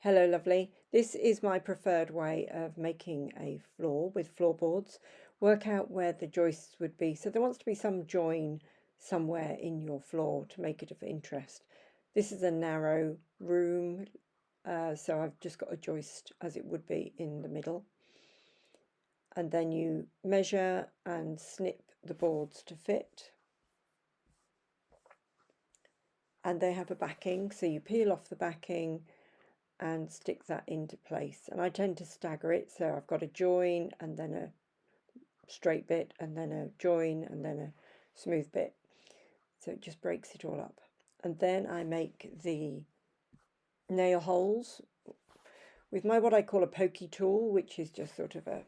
Hello lovely. This is my preferred way of making a floor with floorboards. Work out where the joists would be. So there wants to be some join somewhere in your floor to make it of interest. This is a narrow room, so I've just got a joist as it would be in the middle. And then you measure and snip the boards to fit. And they have a backing, so you peel off the backing and stick that into place. And I tend to stagger it, so I've got a join and then a straight bit and then a join and then a smooth bit, so it just breaks it all up. And then I make the nail holes with my what I call a pokey tool, which is just sort of a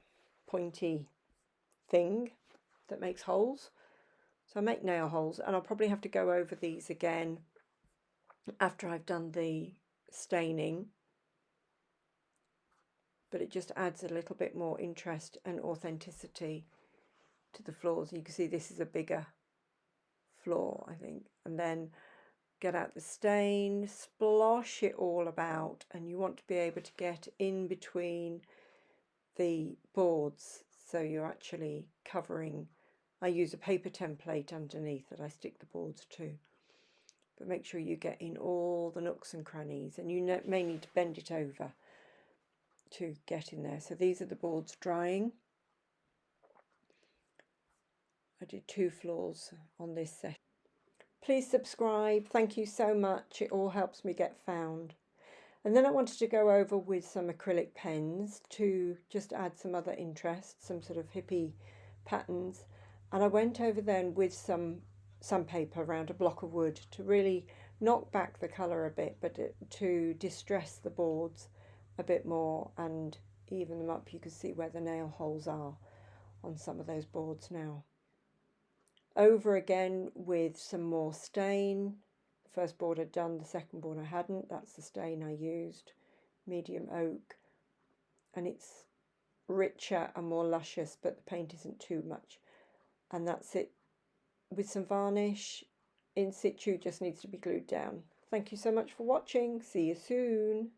pointy thing that makes holes. So I make nail holes, and I'll probably have to go over these again after I've done the staining, but it just adds a little bit more interest and authenticity to the floors. You can see this is a bigger floor, I think. And then get out the stain, splosh it all about, and you want to be able to get in between the boards, so you're actually covering. I use a paper template underneath that I stick the boards to, but make sure you get in all the nooks and crannies, and you may need to bend it over to get in there. So these are the boards drying. I did 2 floors on this session. Please subscribe, thank you so much, it all helps me get found. And then I wanted to go over with some acrylic pens to just add some other interest, some sort of hippie patterns. And I went over then with some sandpaper around a block of wood to really knock back the colour a bit, but to distress the boards a bit more and even them up. You can see where the nail holes are on some of those boards now. Over again with some more stain. The first board I'd done, the second board I hadn't. That's the stain I used, medium oak, and it's richer and more luscious, but the paint isn't too much. And that's it with some varnish. In situ just needs to be glued down. Thank you so much for watching. See you soon.